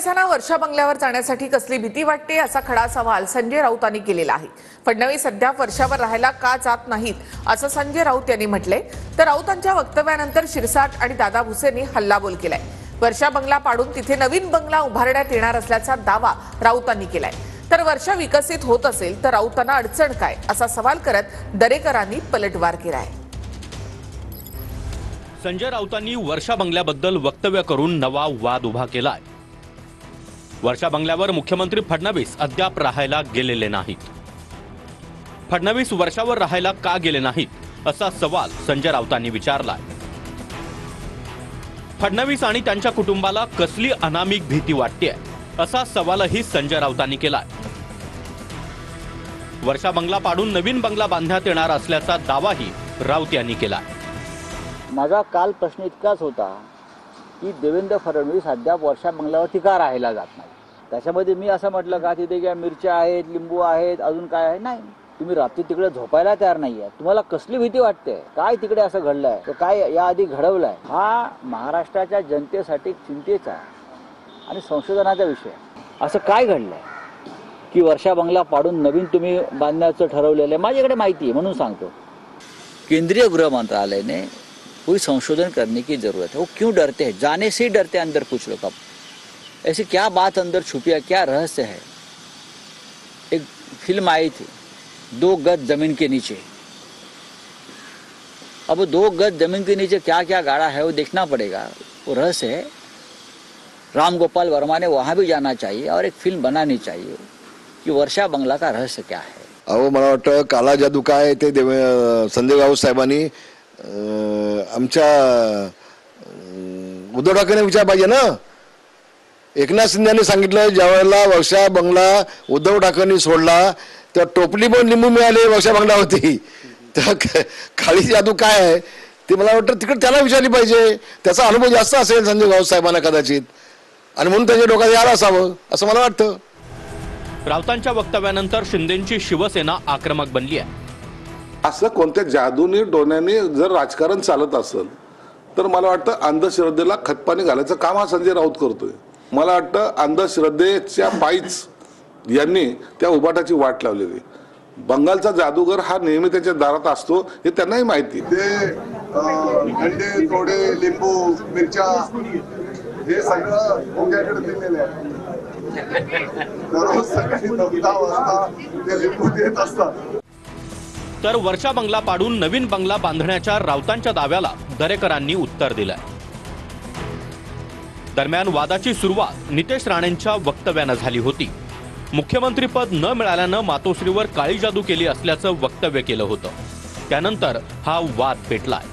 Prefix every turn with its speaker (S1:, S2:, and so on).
S1: फडणवीसांना वर्षा बंगल्यावर जाण्यासाठी कसली भीती वाटते असा खडा सवाल संजय राऊतांनी केलेला आहे। फडणवीस सध्या वर्षावर राहायला का जात नाहीत असं संजय राऊत यांनी म्हटले। तर राऊतांच्या वक्तव्यानंतर शिरसाट आणि दादा भुसेंनी हल्लाबोल केलाय। वर्षा बंगला पाडून तिथे नवीन बंगला उभारण्यात येणार असल्याचा दावा राऊतांनी केलाय। तर वर्षा विकसित होत असेल तर राऊतांना अडचण काय असा सवाल करत दरेकरांनी पलटवार केलाय।
S2: संजय राऊतांनी वर्षा बंगल्याबद्दल वक्तव्य करून नवा वाद उभा केलाय। वर्षा बंगल्यावर मुख्यमंत्री फडणवीस अद्याप राहायला गेलेले नाहीत। फडणवीस वर्षावर राहायला का गेले नाहीत असा सवाल संजय राऊतांनी विचारलाय। फडणवीस आणि त्यांच्या कुटुंबाला कसली अनामिक भीती वाटते असा सवालही संजय राऊतांनी केलाय। वर्षा बंगला पाडून नवीन बंगला बांधण्यात येणार असल्याचा दावाही राऊत यांनी केलाय।
S3: माझा काल प्रश्न इतकाच होता की देवेंद्र फडणवीस अद्याप वर्षा बंगल्यावरती का राहायला जात नाही। त्याच्यामध्ये मी असं म्हटलं का तिथे काय मिरच्या आहेत, लिंबू आहेत, अजून काय आहे? नाही, तुम्ही रात्री तिकडे झोपायला तयार नाहीये। तुम्हाला कसली भीती वाटते? काय तिकडे असं घडलंय? तर काय याआधी घडवलंय? हा महाराष्ट्राच्या जनतेसाठी चिंतेचा आणि संशोधनाचा विषय। असं काय घडलंय की वर्षा बंगला पाडून नवीन तुम्ही बांधण्याचं ठरवलेलं आहे? माझ्याकडे माहिती आहे म्हणून सांगतो। केंद्रीय गृह मंत्रालय ने कोई संशोधन करने की जरूरत है। वो क्यों डरते हैं? जाने से ही डरते हैं अंदर कुछ लोग। अब ऐसी क्या बात अंदर छुपी है, क्या रहस्य है? एक फिल्म आई थी 2 गज जमीन के नीचे। अब 2 गज जमीन के नीचे क्या क्या गाड़ा है वो देखना पड़ेगा, वो रहस्य है। राम गोपाल वर्मा ने वहाँ भी जाना चाहिए और एक फिल्म बनानी चाहिए कि वर्षा बंगला का रहस्य क्या है।
S4: अहो मला वाटतं काला जादू काय ते संजय राऊत साहेबांनी आमच्या उद्धव ठाकरेंना विचार पाहिजे ना। एकनाथ शिंदेने सांगितलं ज्यावेळेला वर्षा बंगला उद्धव ठाकरेंनी सोडला तर टोपली पण लिंबू मिळाले वर्षा बंगला होती। तर काळी जादू काय आहे ते मला वाटतं तिकडे त्याला विचारली पाहिजे। त्याचा अनुभव जास्त असेल संजय राऊत साहेबांना कदाचित, आणि म्हणून त्याच्या डोक्यात यायला असावं असं मला वाटतं।
S2: राऊतांच्या वक्तव्यानंतर शिंदेची शिवसेना आक्रमक बनली आहे।
S5: असं कोणत्या जादूनी डोण्याने जर राजकारण चालत असेल तर मला वाटतं अंधश्रद्धेला खतपाणी घालायचं काम हा संजय राऊत करतोय। मला वाटतं अंधश्रद्धेच्या पायीच यांनी त्या उभाटाची वाट लावलेली। बंगालचा जादूगर हा नेहमी त्याच्या दारात असतो हे त्यांनाही माहिती।
S6: अंडे, थोडे लिंबू, मिरच्या हे सगळं उंग्याकडे दिलेलं आहे। दररोज सकाळी 9 वाजता ते लिंबू देत असतात।
S2: तर वर्षा बंगला पाडून नवीन बंगला बांधण्याच्या राऊतांच्या दाव्याला दरेकरांनी उत्तर दिलंय। दरम्यान वादाची सुरुवात नितेश राणेंच्या वक्तव्यानं झाली होती। मुख्यमंत्रीपद न मिळाल्यानं मातोश्रीवर काळी जादू केली असल्याचं वक्तव्य केलं होतं। त्यानंतर हा वाद पेटलाय।